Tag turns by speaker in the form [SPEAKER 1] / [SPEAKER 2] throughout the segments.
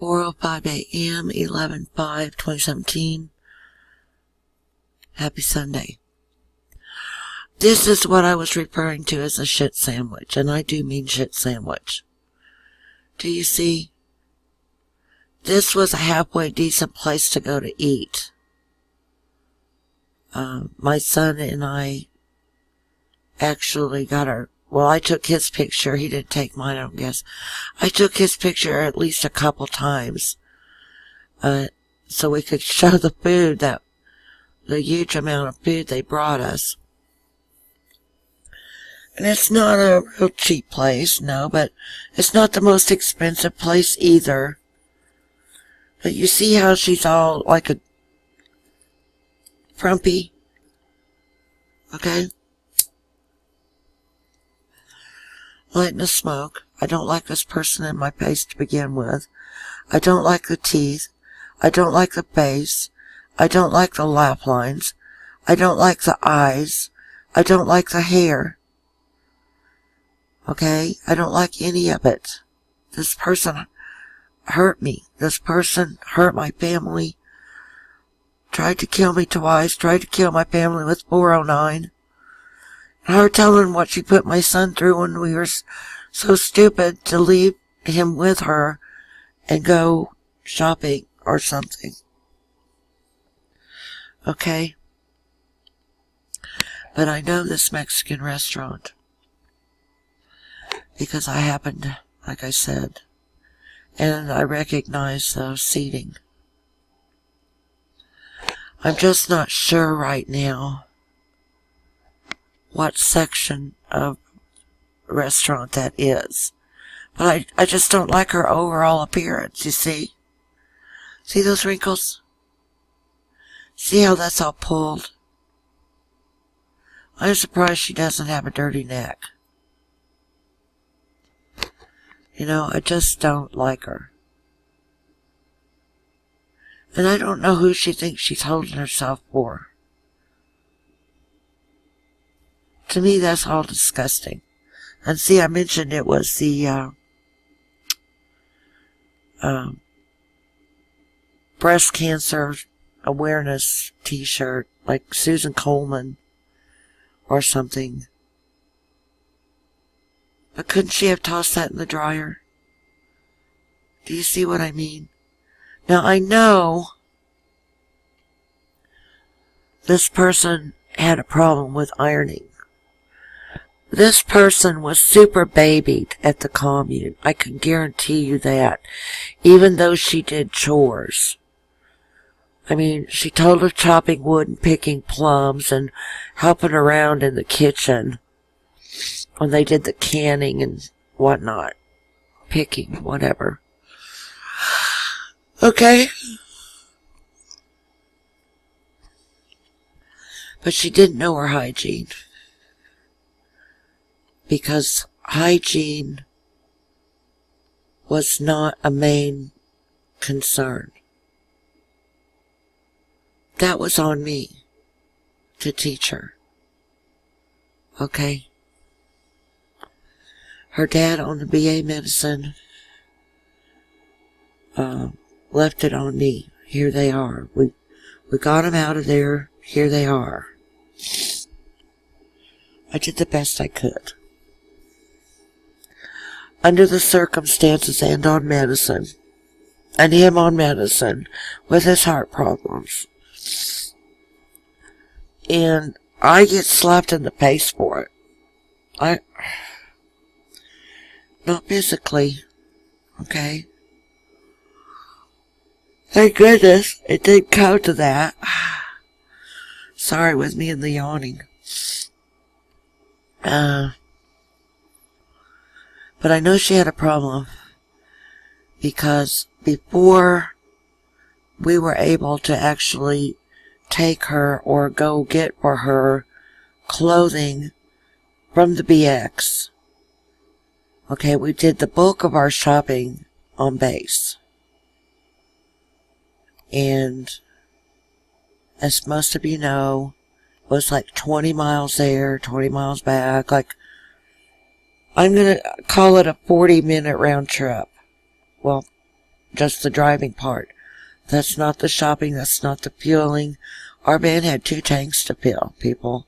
[SPEAKER 1] 4:05 a.m., 11/5/2017. Happy Sunday. This is what I was referring to as a shit sandwich, and I do mean shit sandwich. Do you see? This was a halfway decent place to go to eat. My son and I actually got I took his picture. He didn't take mine, I don't guess. I took his picture at least a couple times, so we could show the food, the huge amount of food they brought us. And it's not a real cheap place, no, but it's not the most expensive place either. But you see how she's all like a frumpy? Okay? Lighting a smoke. I don't like this person in my face to begin with. I don't like the teeth. I don't like the face. I don't like the laugh lines. I don't like the eyes. I don't like the hair. Okay? I don't like any of it. This person hurt me. This person hurt my family. Tried to kill me twice. Tried to kill my family with 409. And her telling what she put my son through when we were so stupid to leave him with her and go shopping or something. Okay? But I know this Mexican restaurant because I happened, like I said, and I recognize the seating. I'm just not sure right now what section of restaurant that is. But I just don't like her overall appearance, you see? See those wrinkles? See how that's all pulled? I'm surprised she doesn't have a dirty neck. You know, I just don't like her. And I don't know who she thinks she's holding herself for. To me, that's all disgusting. And see, I mentioned it was the breast cancer awareness t-shirt, like Susan Coleman or something. But couldn't she have tossed that in the dryer? Do you see what I mean? Now, I know this person had a problem with ironing. This person was super babied at the Commune. I can guarantee you that. Even though she did chores. I mean, she told her chopping wood and picking plums and helping around in the kitchen when they did the canning and whatnot. Picking, whatever. Okay? But she didn't know her hygiene. Because hygiene was not a main concern. That was on me to teach her. Okay? Her dad on the BA medicine left it on me. Here they are. We got them out of there. Here they are. I did the best I could. Under the circumstances and on medicine. And him on medicine with his heart problems. And I get slapped in the face for it. Not physically. Okay? Thank goodness it didn't come to that. Sorry with me and the yawning. But I know she had a problem because before we were able to actually take her or go get for her clothing from the BX, okay, we did the bulk of our shopping on base. And as most of you know, it was like 20 miles there, 20 miles back. Like, I'm going to call it a 40-minute round trip. Well, just the driving part. That's not the shopping. That's not the fueling. Our van had 2 tanks to fill, people.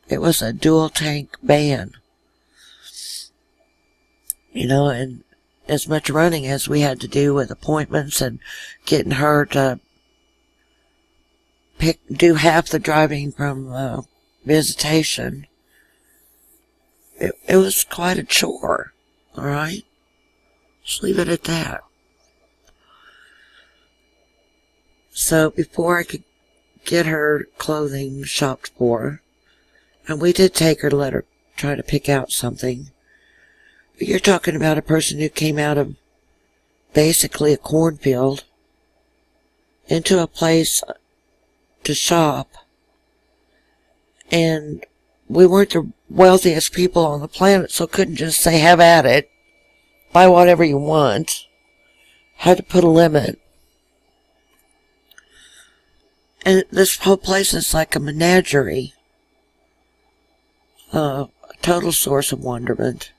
[SPEAKER 1] It was a dual tank van. You know, and as much running as we had to do with appointments and getting her to do half the driving from visitation. It was quite a chore, alright? Just leave it at that. So before I could get her clothing shopped for her, and we did take her to let her try to pick out something. But you're talking about a person who came out of basically a cornfield into a place to shop, and we weren't the wealthiest people on the planet, so couldn't just say have at it, buy whatever you want. Had to put a limit. And this whole place is like a menagerie, a total source of wonderment.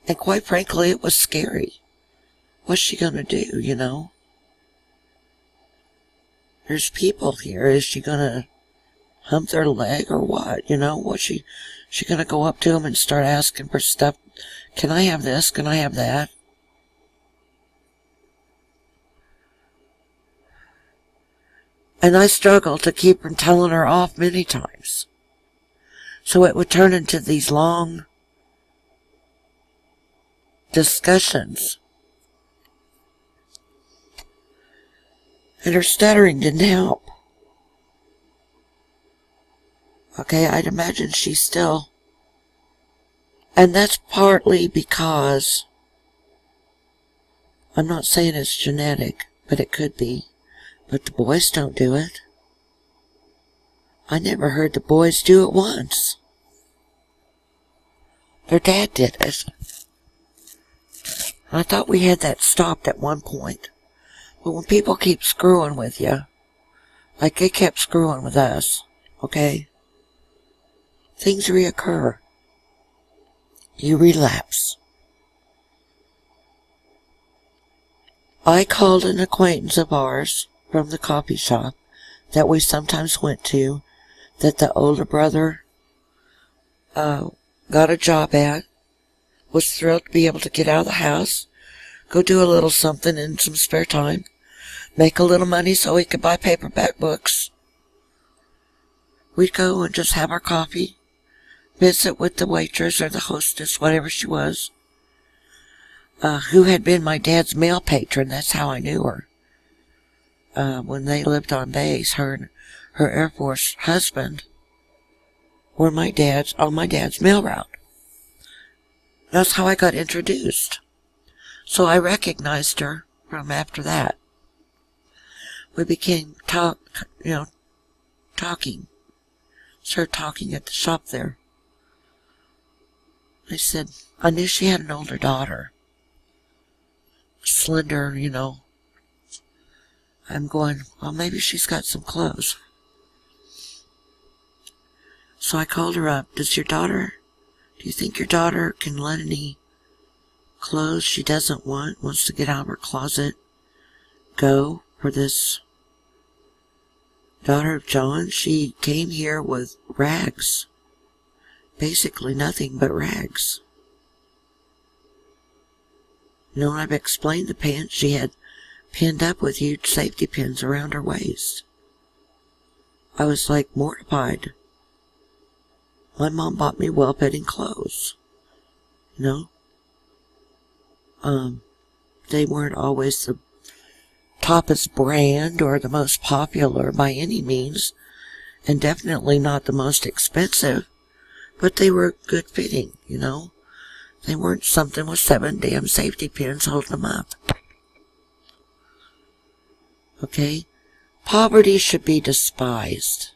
[SPEAKER 1] And quite frankly, it was scary. What's she gonna do, you know? There's people here. Is she gonna hump their leg or what? You know, what's she gonna go up to them and start asking for stuff? Can I have this? Can I have that? And I struggled to keep from telling her off many times. So it would turn into these long discussions. And her stuttering didn't help. Okay, I'd imagine she's still... And that's partly because... I'm not saying it's genetic, but it could be. But the boys don't do it. I never heard the boys do it once. Their dad did it. I thought we had that stopped at one point. But when people keep screwing with you, like they kept screwing with us, okay? Things reoccur. You relapse. I called an acquaintance of ours from the coffee shop that we sometimes went to, that the older brother got a job at, was thrilled to be able to get out of the house, go do a little something in some spare time, make a little money so he could buy paperback books. We'd go and just have our coffee, visit with the waitress or the hostess, whatever she was, who had been my dad's male patron. That's how I knew her. When they lived on base, her and her Air Force husband were on my dad's mail route. That's how I got introduced. So I recognized her from after that. We became talking. Started talking at the shop there. I said, I knew she had an older daughter. Slender, you know. I'm going, well, maybe she's got some clothes. So I called her up. Do you think your daughter can let any clothes she doesn't want, wants to get out of her closet, go for this daughter of John? She came here with rags. Basically nothing but rags. You know, I've explained the pants she had pinned up with huge safety pins around her waist. I was like mortified. My mom bought me well-fitting clothes. You know? They weren't always the toppest brand or the most popular by any means, and definitely not the most expensive, but they were good fitting, you know? They weren't something with 7 damn safety pins holding them up. Okay? Poverty should be despised.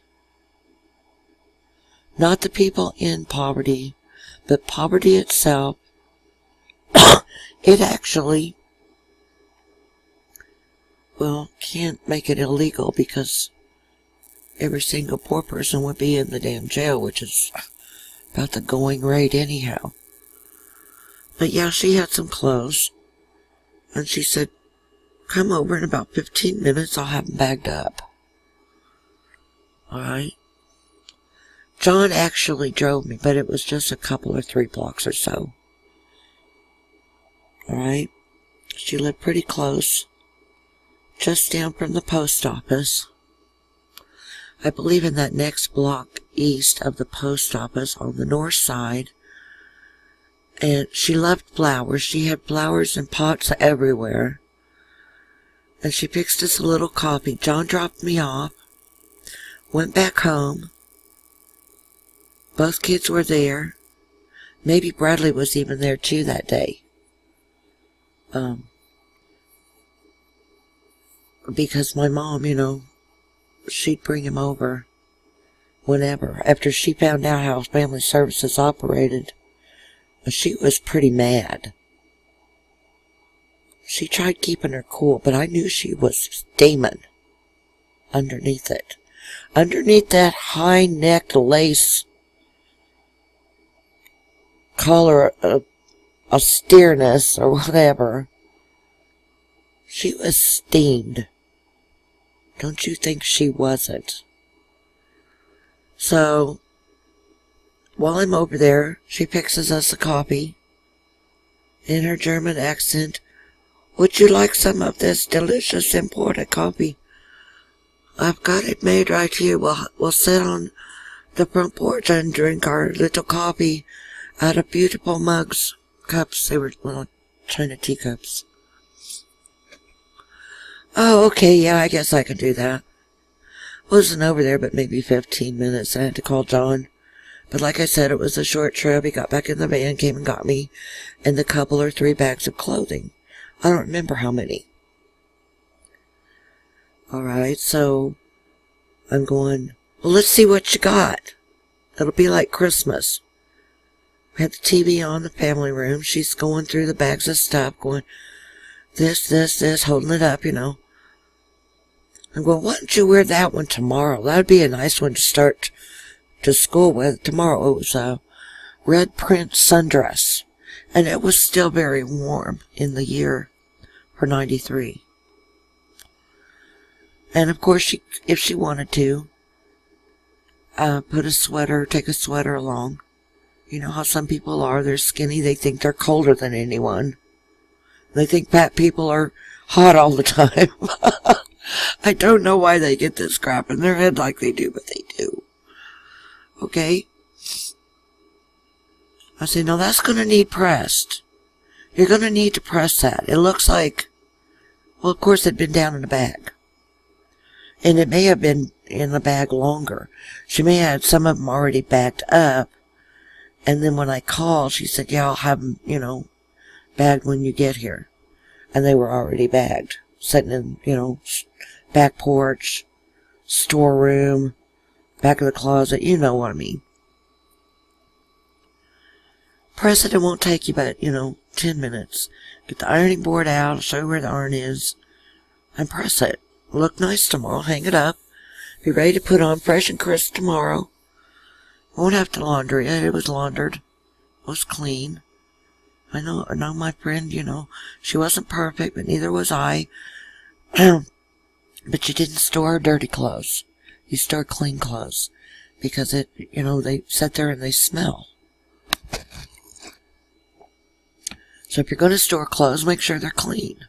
[SPEAKER 1] Not the people in poverty, but poverty itself. It actually, well, can't make it illegal because every single poor person would be in the damn jail, which is about the going rate anyhow. But yeah, she had some clothes. And she said, come over in about 15 minutes. I'll have them bagged up. All right. John actually drove me, but it was just a couple or 3 blocks or so. All right. She lived pretty close, just down from the post office. I believe in that next block east of the post office on the north side. And she loved flowers. She had flowers in pots everywhere. And she fixed us a little coffee. John dropped me off, went back home. Both kids were there. Maybe Bradley was even there too that day. Because my mom, she'd bring him over whenever. After she found out how family services operated, she was pretty mad. She tried keeping her cool, but I knew she was steaming underneath it. Underneath that high-necked lace collar of austereness or whatever, she was steamed. Don't you think she wasn't? So, while I'm over there, she fixes us a coffee. In her German accent, would you like some of this delicious imported coffee? I've got it made right here. We'll sit on the front porch and drink our little coffee out of beautiful mugs, cups. They were little China teacups. Oh, okay, yeah, I guess I could do that. Wasn't over there but maybe 15 minutes. I had to call John. But like I said, it was a short trip. He got back in the van, came and got me, and the couple or 3 bags of clothing. I don't remember how many. Alright, so I'm going, well, let's see what you got. It'll be like Christmas. We had the TV on, the family room. She's going through the bags of stuff, going, this, holding it up, I'm going, why don't you wear that one tomorrow? That'd be a nice one to start to school with. Tomorrow it was a red print sundress. And it was still very warm in the year for 93. And of course, if she wanted to, take a sweater along. You know how some people are. They're skinny. They think they're colder than anyone. They think fat people are hot all the time. I don't know why they get this crap in their head like they do, but they do. Okay? I say, no, that's going to need pressed. You're going to need to press that. It looks like, well, of course, it'd been down in the bag. And it may have been in the bag longer. She may have had some of them already bagged up. And then when I called, she said, yeah, I'll have them, bagged when you get here. And they were already bagged. Sitting in, back porch, storeroom, back of the closet. You know what I mean. Press it. It won't take you but, 10 minutes. Get the ironing board out. Show you where the iron is. And press it. Look nice tomorrow. Hang it up. Be ready to put on fresh and crisp tomorrow. Won't have to launder it. It was laundered. It was clean. I know my friend, she wasn't perfect, but neither was I. But you didn't store dirty clothes. You store clean clothes. Because they sit there and they smell. So if you're going to store clothes, make sure they're clean.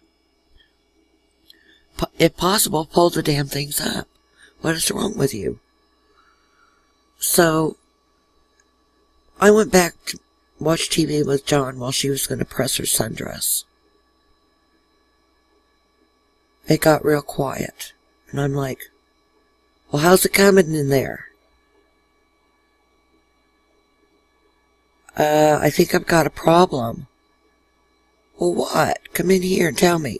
[SPEAKER 1] If possible, pull the damn things up. What is wrong with you? So, I went back to watch TV with John while she was going to press her sundress. It got real quiet. And I'm like, well, how's it coming in there? I think I've got a problem. Well, what? Come in here and tell me.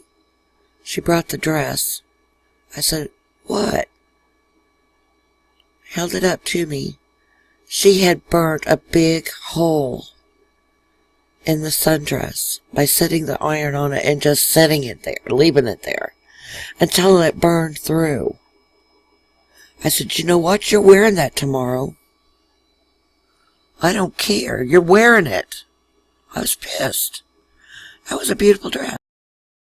[SPEAKER 1] She brought the dress. I said, what? Held it up to me. She had burnt a big hole in the sundress by setting the iron on it and just setting it there, leaving it there, until it burned through. I said, you know what? You're wearing that tomorrow. I don't care. You're wearing it. I was pissed. That was a beautiful dress.